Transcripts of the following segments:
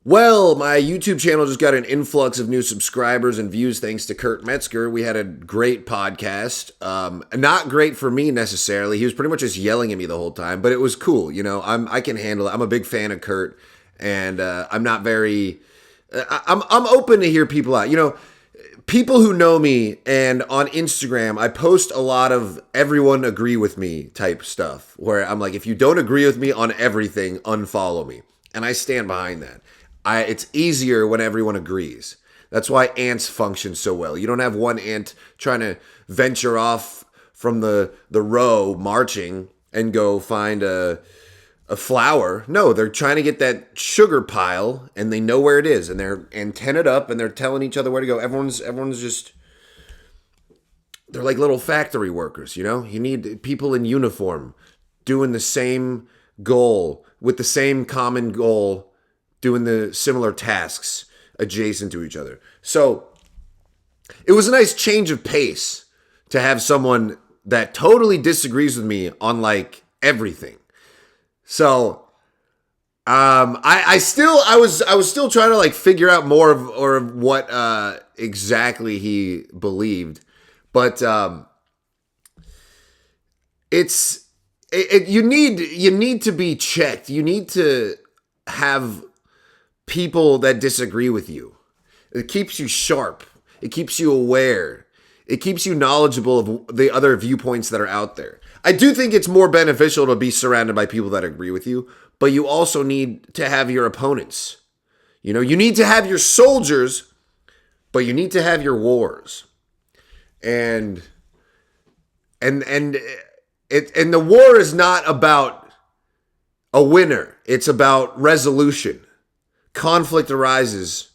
Well, my YouTube channel just got an influx of new subscribers and views thanks to Kurt Metzger. We had a great podcast. Not great for me necessarily. He was pretty much just yelling at me the whole time, but it was cool. I can handle it. I'm a big fan of Kurt, and I'm not very. I'm open to hear people out. People who know me and on Instagram, I post a lot of everyone agree with me type stuff where I'm like, if you don't agree with me on everything, unfollow me. And I stand behind that. It's easier when everyone agrees. That's why ants function so well. You don't have one ant trying to venture off from the row marching and go find a flower. No, they're trying to get that sugar pile and they know where it is and they're antennaed up and they're telling each other where to go. Everyone's just, they're like little factory workers, You need people in uniform doing the same goal with the same common goal, doing the similar tasks adjacent to each other. So it was a nice change of pace to have someone that totally disagrees with me on like everything. So I was still trying to like figure out more of what exactly he believed, but you need to be checked. You need to have people that disagree with you. It keeps you sharp. It keeps you aware. It keeps you knowledgeable of the other viewpoints that are out there. I do think it's more beneficial to be surrounded by people that agree with you, but you also need to have your opponents. You need to have your soldiers, but you need to have your wars. And the war is not about a winner. It's about resolution. Conflict arises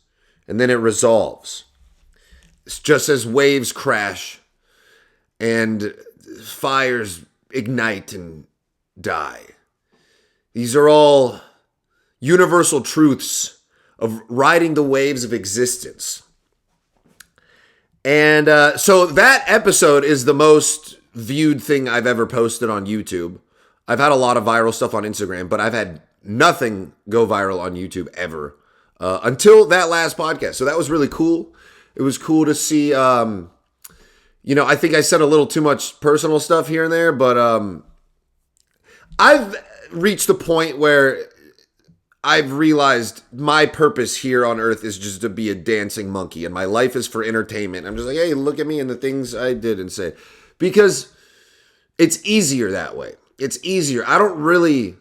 and then it resolves. It's just as waves crash and fires ignite and die. These are all universal truths of riding the waves of existence. And so that episode is the most viewed thing I've ever posted on YouTube. I've had a lot of viral stuff on Instagram, but I've had nothing go viral on YouTube ever until that last podcast. So that was really cool. It was cool to see. I think I said a little too much personal stuff here and there, but I've reached a point where I've realized my purpose here on earth is just to be a dancing monkey, and my life is for entertainment. I'm just like, hey, look at me and the things I did and said, because it's easier that way. It's easier. I don't really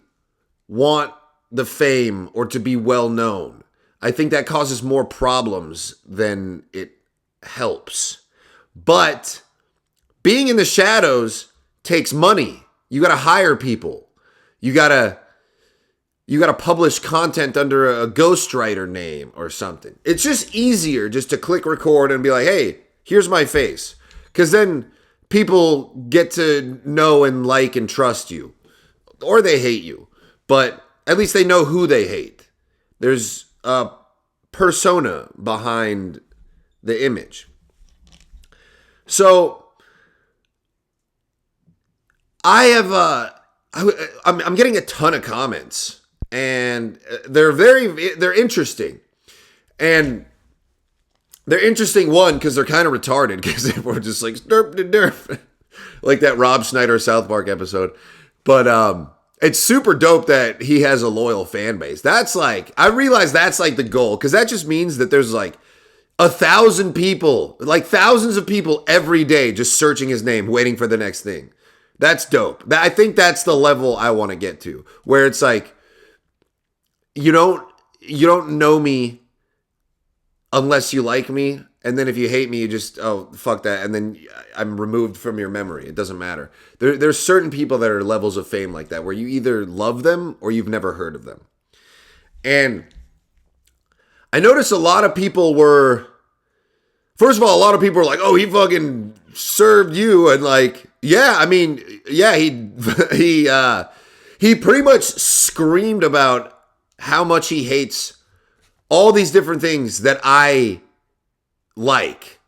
want the fame or to be well known. I think that causes more problems than it helps. But being in the shadows takes money. You got to hire people. You got to publish content under a ghostwriter name or something. It's just easier just to click record and be like, hey, here's my face. Because then people get to know and like and trust you. Or they hate you. But at least they know who they hate. There's a persona behind the image. So I'm getting a ton of comments, and they're interesting, and they're interesting. One, because they're kind of retarded, because we're just like derp de derp, like that Rob Schneider South Park episode. But it's super dope that he has a loyal fan base. That's like, I realize that's like the goal, because that just means that there's like 1,000 people, like thousands of people every day just searching his name, waiting for the next thing. That's dope. I think that's the level I want to get to, where it's like, you don't know me unless you like me. And then if you hate me, you just, oh, fuck that. And then I'm removed from your memory. It doesn't matter. There's certain people that are levels of fame like that, where you either love them or you've never heard of them. And I noticed a lot of people were, first of all, a lot of people were like, oh, he fucking served you. And like, yeah, I mean, yeah, he pretty much screamed about how much he hates all these different things that I like.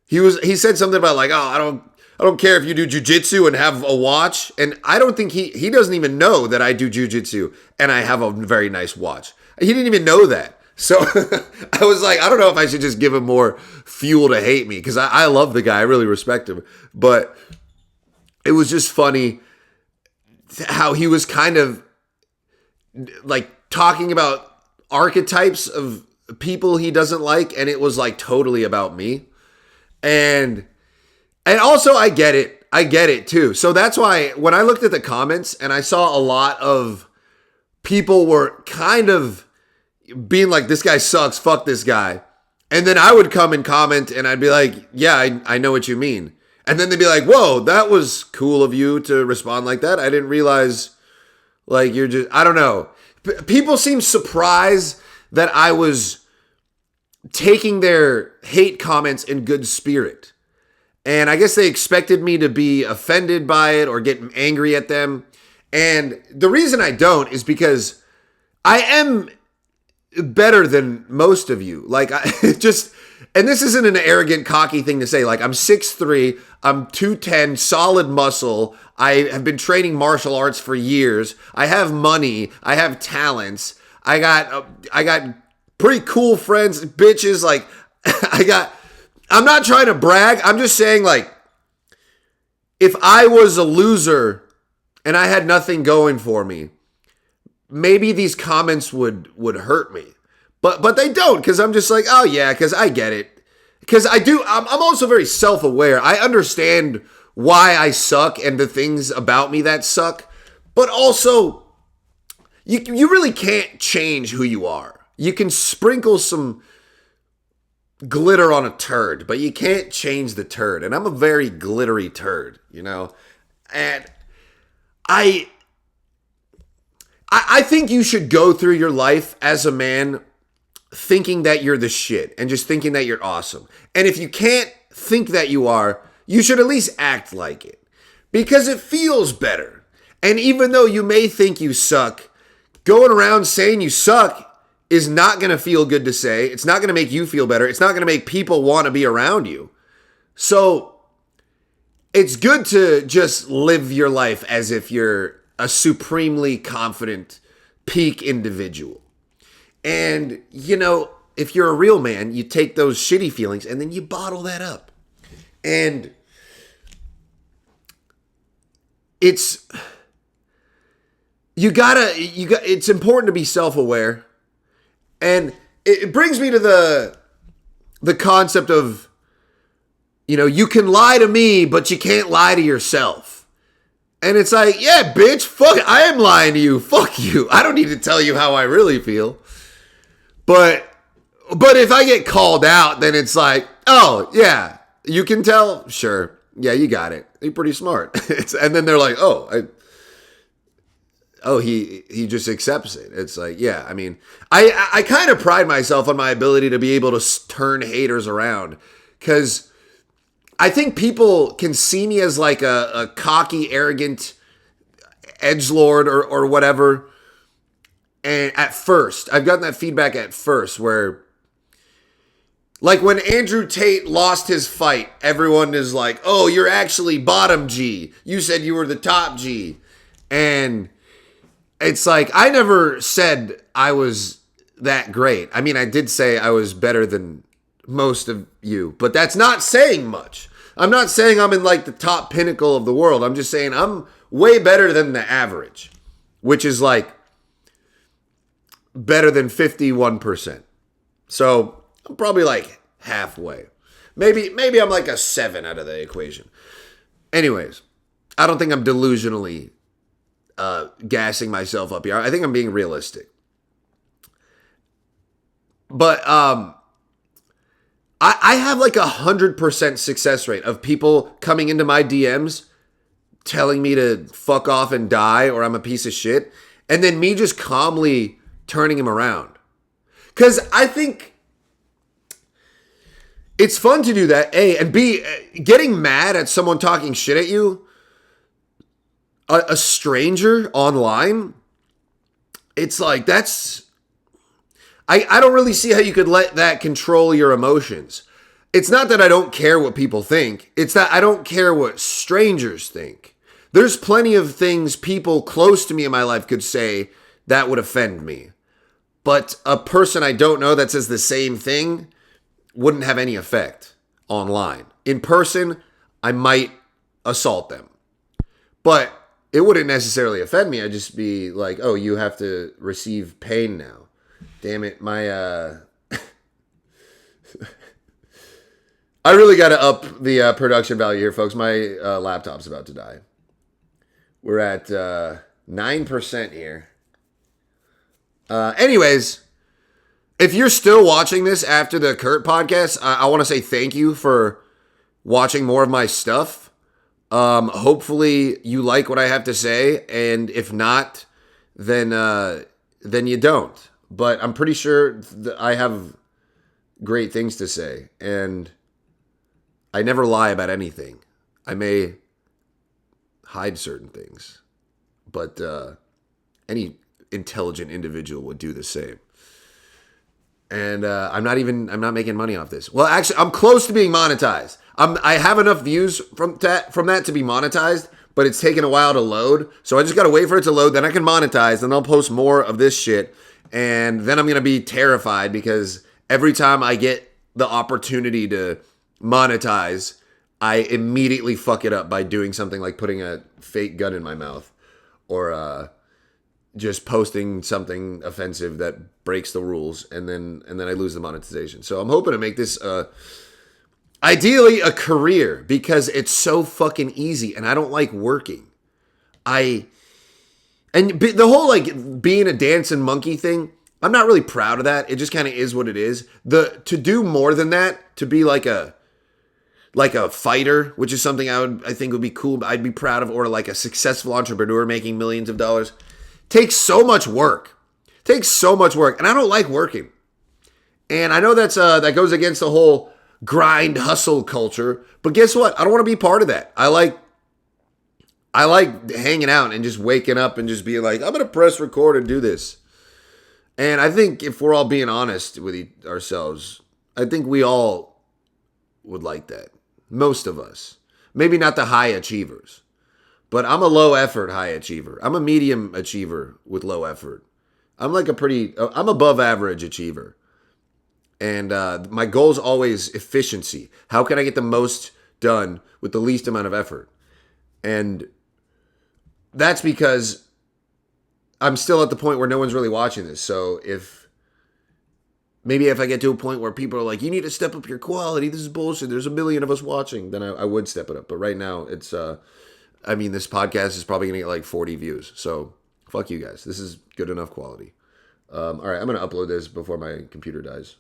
He said something about like, oh, I don't care if you do jujitsu and have a watch. And I don't think he doesn't even know that I do jujitsu and I have a very nice watch. He didn't even know that. So I was like, I don't know if I should just give him more fuel to hate me, because I love the guy. I really respect him. But it was just funny how he was kind of like talking about archetypes of people he doesn't like, and it was like totally about me. And also I get it. I get it too. So that's why when I looked at the comments and I saw a lot of people were kind of being like, this guy sucks, fuck this guy. And then I would come and comment and I'd be like, yeah, I know what you mean. And then they'd be like, whoa, that was cool of you to respond like that. I didn't realize, like, you're just, I don't know. People seem surprised that I was taking their hate comments in good spirit. And I guess they expected me to be offended by it or get angry at them. And the reason I don't is because I am better than most of you. Like, I just, and this isn't an arrogant, cocky thing to say. Like, I'm 6'3", I'm 210, solid muscle. I have been training martial arts for years. I have money. I have talents. I got pretty cool friends, bitches. Like, I'm not trying to brag. I'm just saying, like, if I was a loser and I had nothing going for me, maybe these comments would hurt me. But they don't, because I'm just like, oh yeah, because I get it. Because I'm also very self-aware. I understand why I suck and the things about me that suck. But also, you really can't change who you are. You can sprinkle some glitter on a turd, but you can't change the turd. And I'm a very glittery turd, you know? And I think you should go through your life as a man thinking that you're the shit and just thinking that you're awesome. And if you can't think that you are, you should at least act like it, because it feels better. And even though you may think you suck, going around saying you suck is not going to feel good to say. It's not going to make you feel better. It's not going to make people want to be around you. So it's good to just live your life as if you're a supremely confident, peak individual. And, you know, if you're a real man, you take those shitty feelings and then you bottle that up. And it's important to be self-aware. And it brings me to the concept of, you know, you can lie to me, but you can't lie to yourself. And it's like, yeah, bitch, fuck it. I am lying to you. Fuck you. I don't need to tell you how I really feel. But if I get called out, then it's like, oh, yeah, you can tell? Sure. Yeah, you got it. You're pretty smart. And then they're like, he just accepts it. It's like, yeah, I mean, I kind of pride myself on my ability to be able to turn haters around, because I think people can see me as like a cocky, arrogant edgelord or whatever. And at first, I've gotten that feedback at first, where like when Andrew Tate lost his fight, everyone is like, oh, you're actually bottom G. You said you were the top G. And it's like, I never said I was that great. I mean, I did say I was better than most of you, but that's not saying much. I'm not saying I'm in like the top pinnacle of the world. I'm just saying I'm way better than the average, which is like better than 51%. So I'm probably like halfway. Maybe I'm like a 7 out of the equation. Anyways, I don't think I'm delusionally gassing myself up here. I think I'm being realistic. But I have like 100% success rate of people coming into my DMs telling me to fuck off and die, or I'm a piece of shit, and then me just calmly turning him around. Because I think it's fun to do that, A, and B, getting mad at someone talking shit at you, a stranger online, it's like, that's, I don't really see how you could let that control your emotions. It's not that I don't care what people think. It's that I don't care what strangers think. There's plenty of things people close to me in my life could say that would offend me. But a person I don't know that says the same thing wouldn't have any effect online. In person, I might assault them. But it wouldn't necessarily offend me. I'd just be like, oh, you have to receive pain now. Damn it, my I really got to up the production value here, folks. My laptop's about to die. We're at 9% here. Anyways, if you're still watching this after the Kurt podcast, I want to say thank you for watching more of my stuff. Hopefully you like what I have to say, and if not, then you don't. But I'm pretty sure I have great things to say, and I never lie about anything. I may hide certain things, but any intelligent individual would do the same. And I'm not making money off this. Well, actually, I'm close to being monetized. I have enough views from that to be monetized, but it's taken a while to load. So I just got to wait for it to load. Then I can monetize, and I'll post more of this shit. And then I'm going to be terrified because every time I get the opportunity to monetize, I immediately fuck it up by doing something like putting a fake gun in my mouth or just posting something offensive that breaks the rules, and then I lose the monetization. So I'm hoping to make this ideally a career because it's so fucking easy, and I don't like working. The whole like being a dancing monkey thing, I'm not really proud of that. It just kind of is what it is. To do more than that, to be like a fighter, which is something I think would be cool, I'd be proud of, or like a successful entrepreneur making millions of dollars, takes so much work. And I don't like working. And I know that goes against the whole grind hustle culture, but guess what? I don't want to be part of that. I like hanging out and just waking up and just being like, I'm going to press record and do this. And I think if we're all being honest with ourselves, I think we all would like that. Most of us. Maybe not the high achievers, but I'm a low effort high achiever. I'm a medium achiever with low effort. I'm above average achiever. And my goal is always efficiency. How can I get the most done with the least amount of effort? And that's because I'm still at the point where no one's really watching this. So if I get to a point where people are like, you need to step up your quality, this is bullshit, there's a million of us watching, then I would step it up. But right now, it's, this podcast is probably going to get like 40 views. So fuck you guys. This is good enough quality. All right, I'm going to upload this before my computer dies.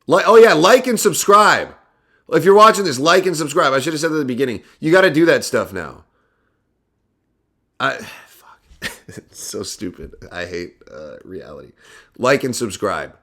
Like and subscribe. If you're watching this, like and subscribe. I should have said that at the beginning. You got to do that stuff now. Fuck. It's so stupid. I hate reality. Like and subscribe.